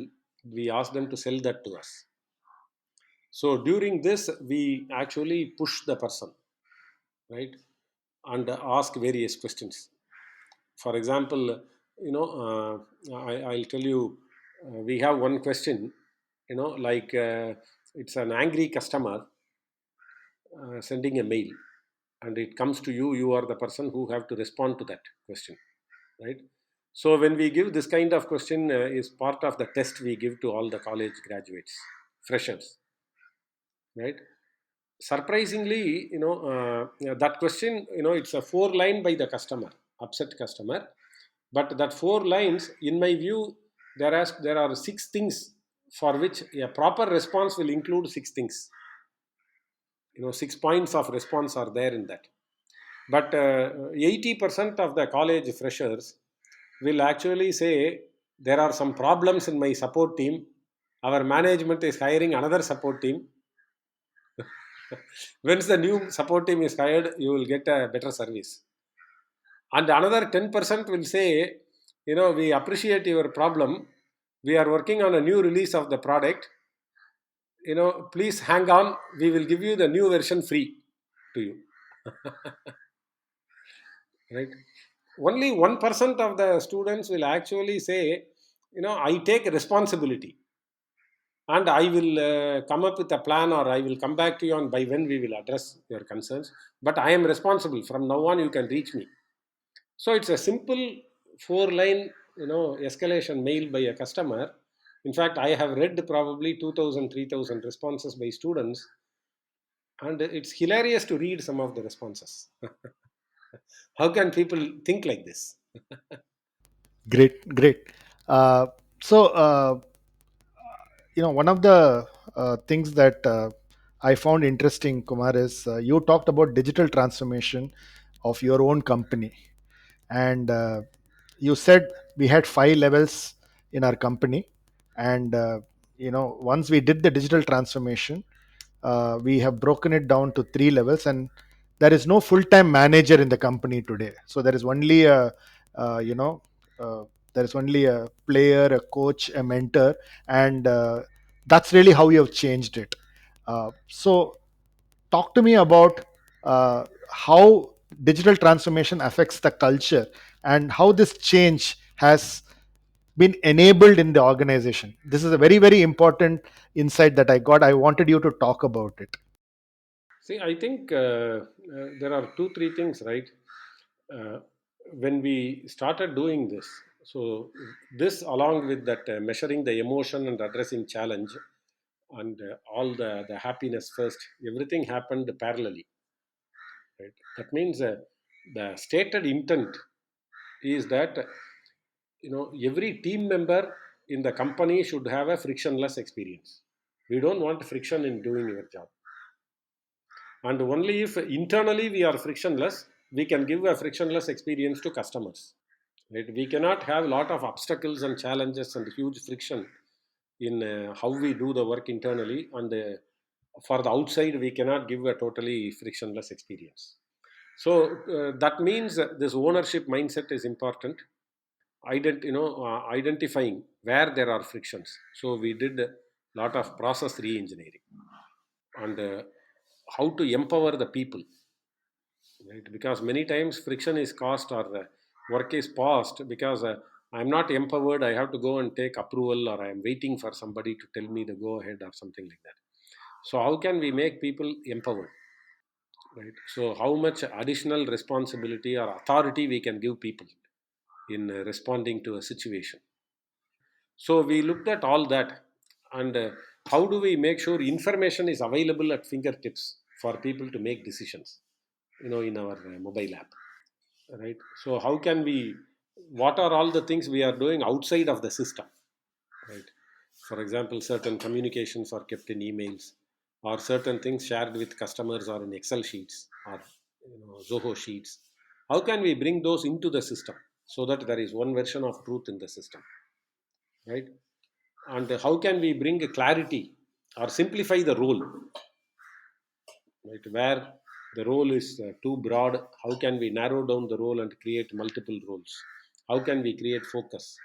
we ask them to sell that to us. So during this we actually push the person, right, and ask various questions. For example, I'll tell you, we have one question, like, it's an angry customer sending a mail, and it comes to you. You are the person who have to respond to that question, right? So when we give this kind of question, is part of the test we give to all the college graduates, freshers, right? Surprisingly, that question, it's a four line by the customer, upset customer, but that four lines, in my view, there are six things for which a proper response will include six things. 6 points of response are there in that. But 80% of the college freshers will actually say there are some problems in my support team. Our management is hiring another support team. Once the new support team is hired, you will get a better service. And another 10% will say, we appreciate your problem. We are working on a new release of the product. Please hang on. We will give you the new version free to you. Right? Only 1% of the students will actually say, I take responsibility, and I will come up with a plan, or I will come back to you on by when we will address your concerns. But I am responsible. From now on, you can reach me. So it's a simple four-line, escalation mail by a customer. In fact, I have read probably 2,000, 3,000 responses by students, and it's hilarious to read some of the responses. How can people think like this? Great, great. Uh, so, one of the things that I found interesting, Kumar, is you talked about digital transformation of your own company, and you said we had 5 levels in our company, and once we did the digital transformation, we have broken it down to 3 levels, and there is no full-time manager in the company today. So there is only a you know there is only a player, a coach, a mentor, and that's really how you have changed it. So talk to me about how digital transformation affects the culture, and how this change has been enabled in the organization. This is a very, very important insight that I got. I wanted you to talk about it. See, I think there are two, three things, right? Uh, when we started doing this, so this, along with that, measuring the emotion and addressing challenge, and all the happiness first, everything happened parallelly, right? That means the stated intent is that, every team member in the company should have a frictionless experience. We don't want friction in doing your job. And only if internally we are frictionless, we can give a frictionless experience to customers. Right? We cannot have a lot of obstacles and challenges and huge friction in how we do the work internally, and for the outside we cannot give a totally frictionless experience. So that means this ownership mindset is important. Identifying where there are frictions. So we did a lot of process re-engineering, and how to empower the people, right? Because many times friction is caused, or work is paused because I'm not empowered. I have to go and take approval, or I am waiting for somebody to tell me the go ahead or something like that. So how can we make people empowered, right? So how much additional responsibility or authority we can give people in responding to a situation. So we looked at all that, and how do we make sure information is available at fingertips for people to make decisions, in our mobile app, right? So how can we, what are all the things we are doing outside of the system, right? For example, certain communications are kept in emails, or certain things shared with customers or in Excel sheets, or Zoho sheets. How can we bring those into the system so that there is one version of truth in the system, right? And how can we bring a clarity or simplify the role, right? Where the role is too broad, how can we narrow down the role and create multiple roles? How can we create focus?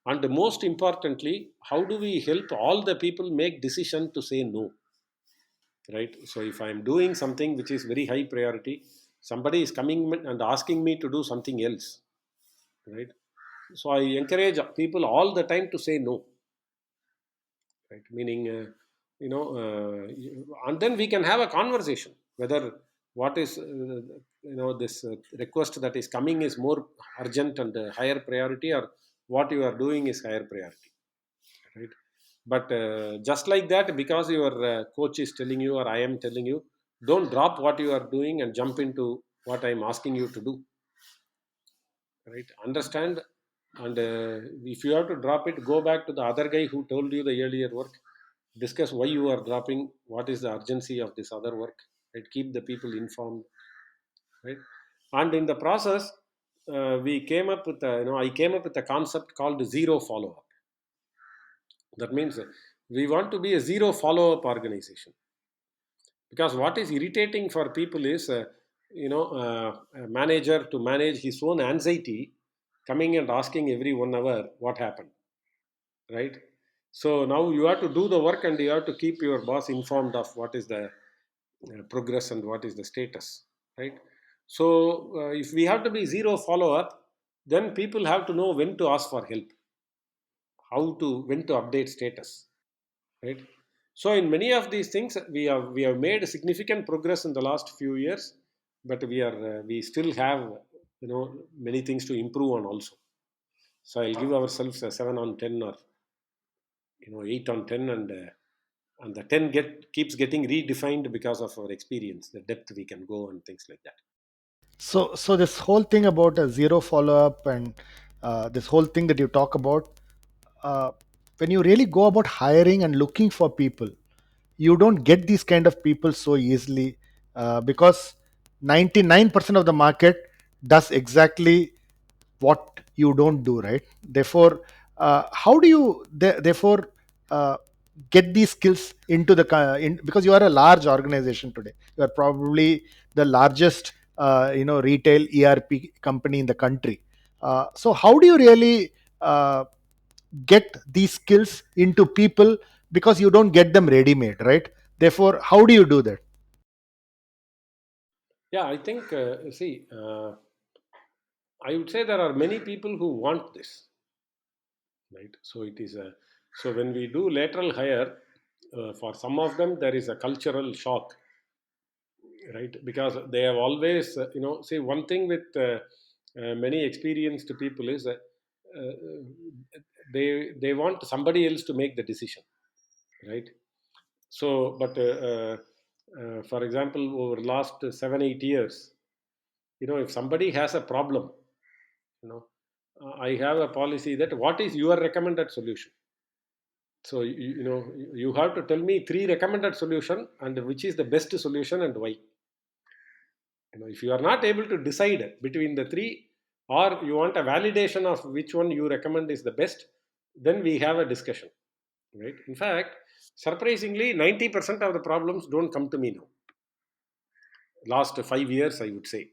And most importantly, how do we help all the people make decision to say no, right? So if I'm doing something which is very high priority, somebody is coming and asking me to do something else, right? So I encourage people all the time to say no, right? Meaning, and then we can have a conversation whether what is this request that is coming is more urgent and higher priority, or what you are doing is higher priority, right? But just like that, because your coach is telling you or I am telling you, don't drop what you are doing and jump into what I'm asking you to do, right? Understand. And if you have to drop it, go back to the other guy who told you the earlier work, discuss why you are dropping, what is the urgency of this other work, right? Keep the people informed, right? And in the process, we came up with I came up with a concept called zero follow up. That means we want to be a zero follow up organization, because what is irritating for people is a manager to manage his own anxiety, coming and asking every 1 hour what happened, right? So now you have to do the work and you have to keep your boss informed of what is the progress and what is the status, right? So if we have to be zero follow up, then people have to know when to ask for help, how to when to update status, right? So in many of these things, we have made significant progress in the last few years, but we still have many things to improve on also. So I'll give ourselves a 7 on 10, or 8 on 10, and the 10 keeps getting redefined because of our experience, the depth we can go and things like that. So this whole thing about a zero follow up, and this whole thing that you talk about, uh, when you really go about hiring and looking for people, you don't get these kind of people so easily, because 99% of the market does exactly what you don't do, right? Therefore, how do you therefore uh, get these skills into because you are a large organization today. You are probably the largest retail ERP company in the country. So how do you really get these skills into people, because you don't get them ready made, right? Therefore, how do you do that? Yeah, I think, see, I would say there are many people who want this, right? So it is a so when we do lateral hire, for some of them there is a cultural shock, right? Because they have always, see, one thing with many experienced people is that they want somebody else to make the decision, right? So, but for example, over last 7 8 years, if somebody has a problem, you know I have a policy that what is your recommended solution. So you have to tell me three recommended solution and which is the best solution and why. If you are not able to decide between the three, or you want a validation of which one you recommend is the best, then we have a discussion, right? In fact, surprisingly, 90% of the problems don't come to me now. Last 5 years, I would say,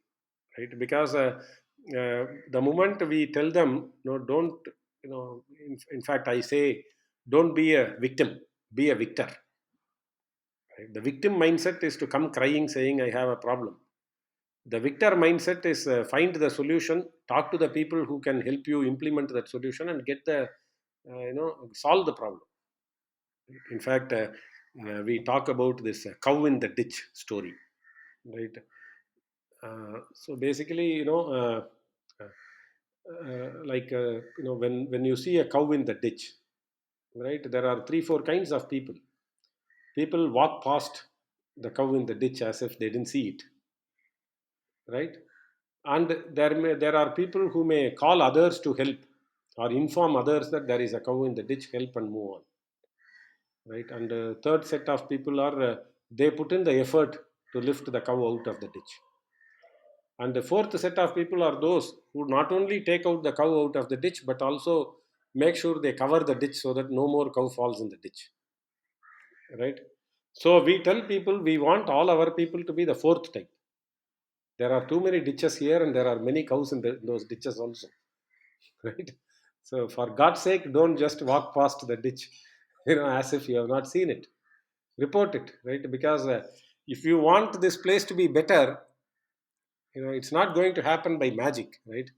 right? Because the moment we tell them, no, don't, in fact, I say, don't be a victim, be a victor, right? The victim mindset is to come crying saying I have a problem. The victor mindset is find the solution, talk to the people who can help you implement that solution and get the solve the problem. In fact, we talk about this cow in the ditch story, right? So basically, when you see a cow in the ditch, right, there are three four kinds of people. People walk past the cow in the ditch as if they didn't see it, right? And there are people who may call others to help, or inform others that there is a cow in the ditch, help and move on, right? And third set of people are, they put in the effort to lift the cow out of the ditch. And the fourth set of people are those who not only take out the cow out of the ditch, but also make sure they cover the ditch so that no more cow falls in the ditch, right? So we tell people we want all our people to be the fourth type. There are too many ditches here, and there are many cows in those ditches also, right? So for God's sake, don't just walk past the ditch, as if you have not seen it. Report it, right? Because if you want this place to be better, it's not going to happen by magic, right?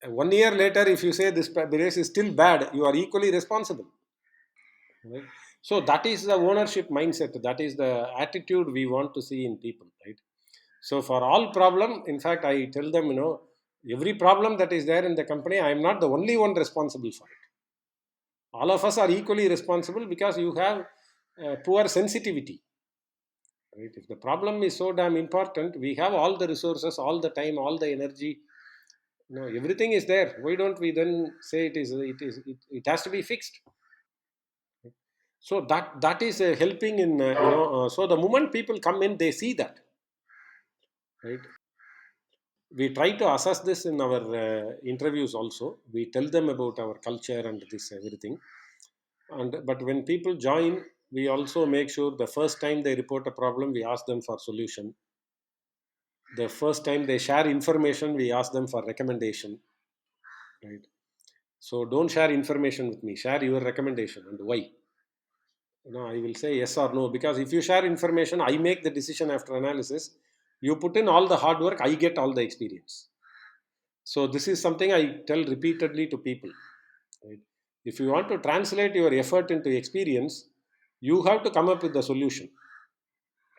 1 year later, if you say this place is still bad, you are equally responsible, right? So that is the ownership mindset. That is the attitude we want to see in people, right? So for all problem, in fact, I tell them, every problem that is there in the company, I am not the only one responsible for it. All of us are equally responsible because you have poor sensitivity, right? If the problem is so damn important, we have all the resources, all the time, all the energy, everything is there. Why don't we then say it has to be fixed? So that is helping in so the moment people come in, they see that, right? We try to assess this in our interviews also. We tell them about our culture and this everything. And but when people join, we also make sure the first time they report a problem, we ask them for solution. The first time they share information, we ask them for recommendation, right? So don't share information with me, share your recommendation and why. I will say yes or no, because if you share information, I make the decision after analysis. You put in all the hard work, I get all the experience. So this is something I tell repeatedly to people, right? If you want to translate your effort into experience, you have to come up with the solution,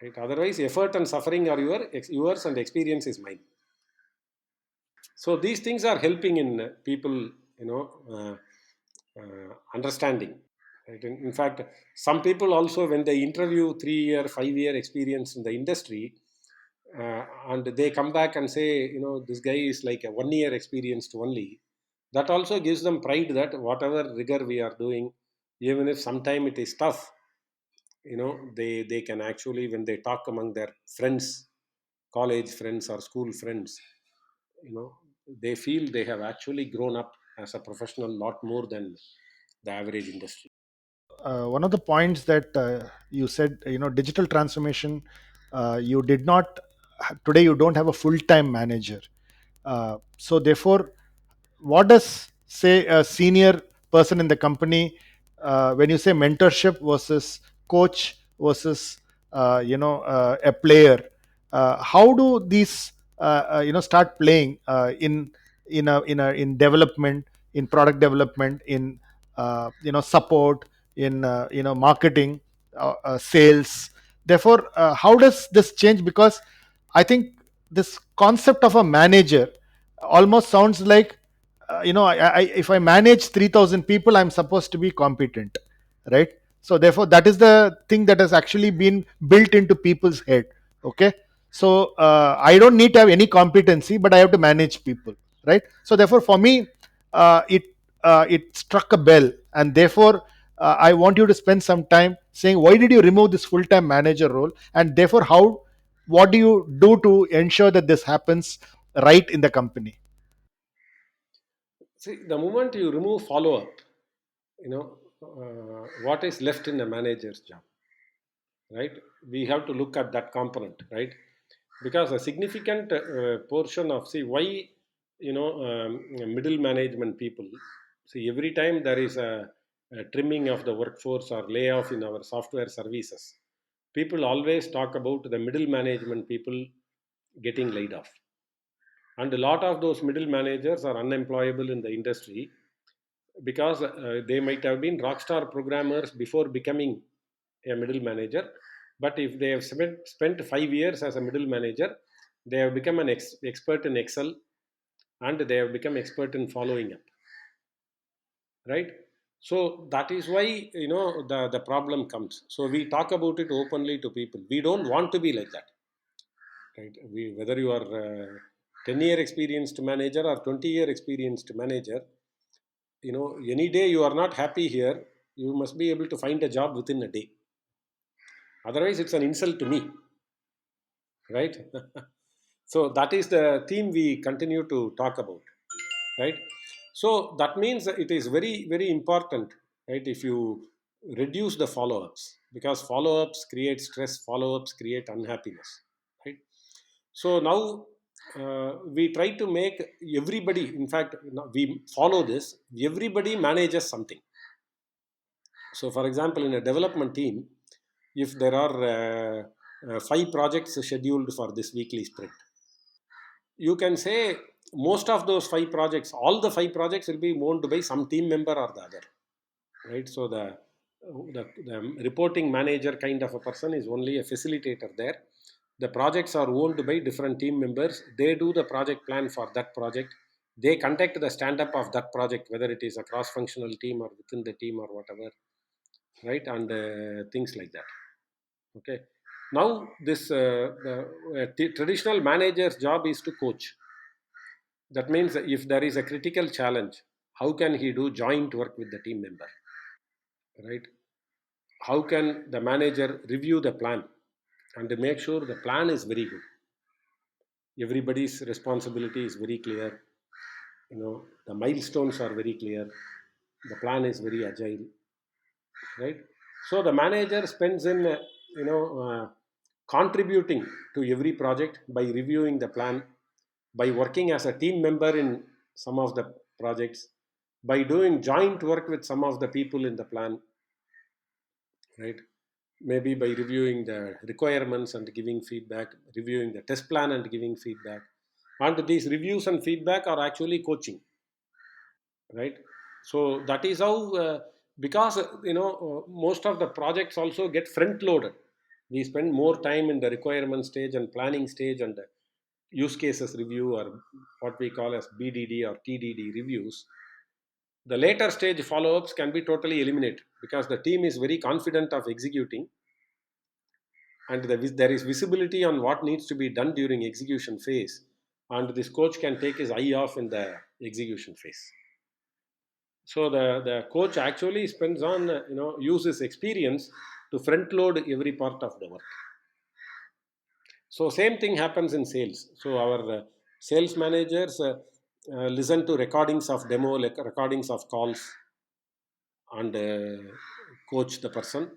right? Otherwise, effort and suffering are yours, and experience is mine. So these things are helping in people, understanding, right? In fact, some people also, when they interview 3 year 5 year experience in the industry, and they come back and say, this guy is like a 1 year experienced only, that also gives them pride that whatever rigor we are doing, even if sometime it is tough, they can actually, when they talk among their friends, college friends or school friends, you know they feel they have actually grown up as a professional lot more than the average industry. One of the points that you said, digital transformation, you did not, today you don't have a full time manager. So therefore, what does, say, a senior person in the company, when you say mentorship versus coach versus a player, how do these start playing in development, in product development, in support, in marketing, sales? Therefore, how does this change? Because I think this concept of a manager almost sounds like, if I manage 3,000 people, I'm supposed to be competent, right? So therefore, that is the thing that has actually been built into people's head. Okay, so I don't need to have any competency, but I have to manage people, right? So therefore, for me, it struck a bell, and therefore, I want you to spend some time saying, why did you remove this full-time manager role, and therefore, how, what do you do to ensure that this happens right in the company? See, the moment you remove follow up, what is left in the manager's job, right? We have to look at that component, right? Because a significant portion of, see, why, middle management people, see, every time there is a trimming of the workforce or layoff in our software services, people always talk about the middle management people getting laid off. And a lot of those middle managers are unemployable in the industry because they might have been rock star programmers before becoming a middle manager. But if they have spent 5 years as a middle manager, they have become an expert in Excel, and they have become expert in following up, right? So that is why, the problem comes. So we talk about it openly to people. We don't want to be like that, right? Whether you are 10-year experienced manager or 20-year experienced manager, any day you are not happy here, you must be able to find a job within a day. Otherwise, it's an insult to me, right? So that is the theme we continue to talk about, right? So that means that it is very, very important, right? If you reduce the follow-ups, because follow-ups create stress, follow-ups create unhappiness, right? So now, we try to make everybody, in fact, we follow this, everybody manages something. So, for example, in a development team, if there are five projects scheduled for this weekly sprint, you can say most of those five projects, all the five projects will be owned by some team member or the other, right? So the reporting manager kind of a person is only a facilitator there. The projects are owned by different team members. They do the project plan for that project. They conduct the stand up of that project, whether it is a cross functional team or within the team or whatever, right? And things like that. Okay. Now this traditional manager's job is to coach. That means that if there is a critical challenge, how can he do joint work with the team member, right? How can the manager review the plan and make sure the plan is very good? Everybody's responsibility is very clear. The milestones are very clear. The plan is very agile, right? So the manager spends in, contributing to every project by reviewing the plan, by working as a team member in some of the projects, by doing joint work with some of the people in the plan, right? Maybe by reviewing the requirements and giving feedback, reviewing the test plan and giving feedback. And these reviews and feedback are actually coaching, right? So that is how, because most of the projects also get front loaded. We spend more time in the requirement stage and planning stage and use cases review, or what we call as BDD or TDD reviews. The later stage follow-ups can be totally eliminated because the team is very confident of executing, and there is visibility on what needs to be done during execution phase, and this coach can take his eye off in the execution phase. So the coach actually spends on, uses experience to front load every part of the work. So same thing happens in sales. So our sales managers listen to recordings of demo, like recordings of calls, and coach the person,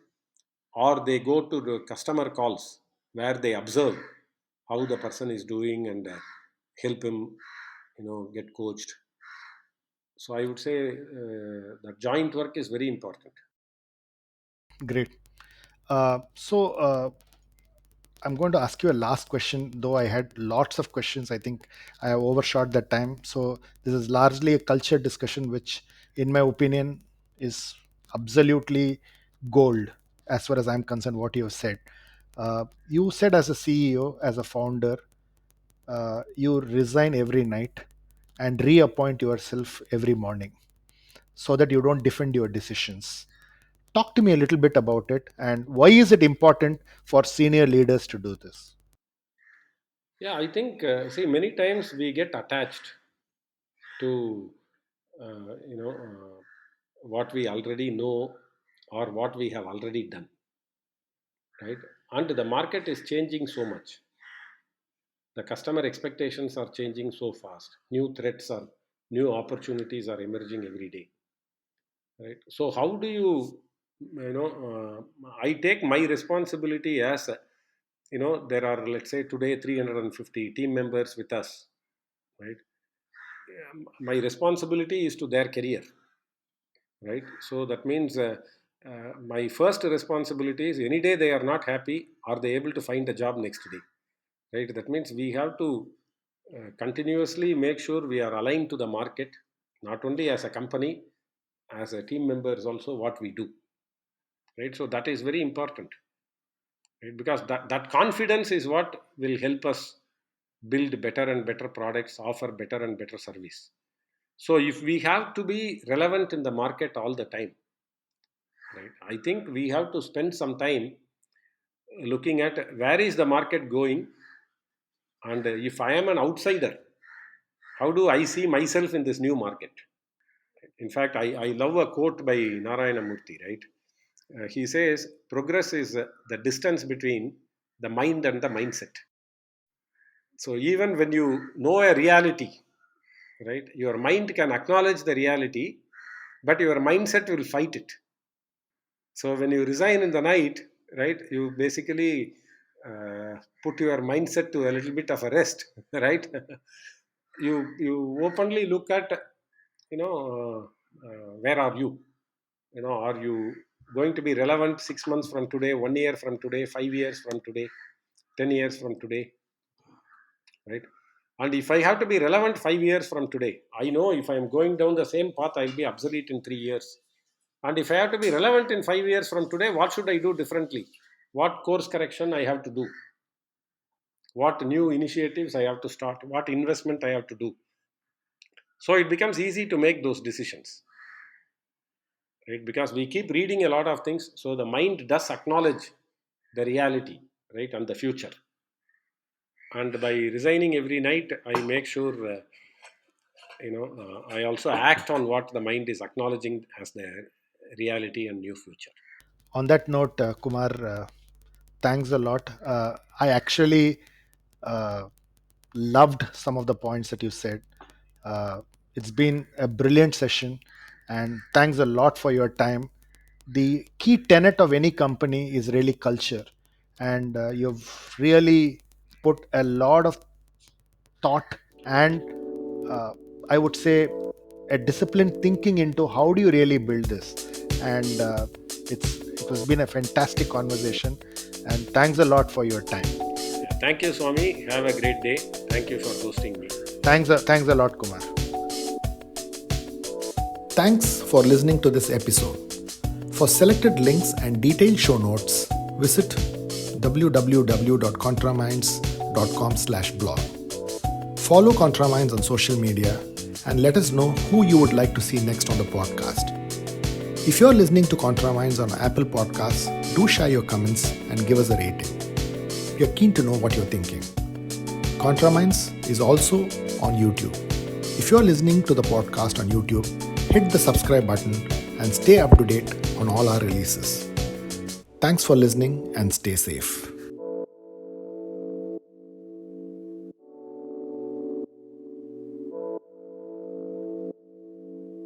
or they go to the customer calls where they observe how the person is doing and help him, get coached. So I would say that joint work is very important. Great. So I'm going to ask you a last question, though I had lots of questions. I think I have overshot that time. So this is largely a culture discussion, which, in my opinion, is absolutely gold as far as I'm concerned. What you have said. You said, as a CEO, as a founder, you resign every night and reappoint yourself every morning so that you don't defend your decisions. Talk to me a little bit about it, and why is it important for senior leaders to do this? Yeah, I think, see, many times we get attached to, what we already know or what we have already done, right? And the market is changing so much. The customer expectations are changing so fast. New threats or new opportunities are emerging every day, right? So how do you, I take my responsibility as, there are, let's say, today 350 team members with us, right? My responsibility is to their career, right? So that means, my first responsibility is, any day they are not happy, are they able to find a job next day, right? That means we have to continuously make sure we are aligned to the market, not only as a company, as a team members also, what we do, right? So that is very important, right? Because that confidence is what will help us build better and better products, offer better and better service. So if we have to be relevant in the market all the time, right, I think we have to spend some time looking at where is the market going, and if I am an outsider, how do I see myself in this new market? In fact, I love a quote by Narayana Murthy, right? He says, progress is the distance between the mind and the mindset. So even when you know a reality, right, your mind can acknowledge the reality, but your mindset will fight it. So when you resign in the night, right, you basically put your mindset to a little bit of a rest, right? You openly look at, where are you? Are you going to be relevant 6 months from today, 1 year from today, 5 years from today, 10 years from today, right? And if I have to be relevant 5 years from today, I know if I am going down the same path, I'll be obsolete in 3 years. And if I have to be relevant in 5 years from today, what should I do differently? What course correction I have to do? What new initiatives I have to start? What investment I have to do? So it becomes easy to make those decisions, right? Because we keep reading a lot of things, so the mind does acknowledge the reality, right, and the future. And by resigning every night, I make sure, I also act on what the mind is acknowledging as the reality and new future. On that note, Kumar, thanks a lot. I actually uh, loved some of the points that you said. It's been a brilliant session, and thanks a lot for your time. The key tenet of any company is really culture, and you've really put a lot of thought and uh, I would say a disciplined thinking into how do you really build this. And it has been a fantastic conversation, and thanks a lot for your time. Yeah, thank you, Swami. Have a great day. Thank you for hosting me. Thanks a lot, Kumar. Thanks for listening to this episode. For selected links and detailed show notes, visit www.contraminds.com/blog. Follow ContraMinds on social media and let us know who you would like to see next on the podcast. If you're listening to ContraMinds on Apple Podcasts, do share your comments and give us a rating. We are keen to know what you're thinking. ContraMinds is also on YouTube. If you're listening to the podcast on YouTube, hit the subscribe button and stay up to date on all our releases. Thanks for listening and stay safe.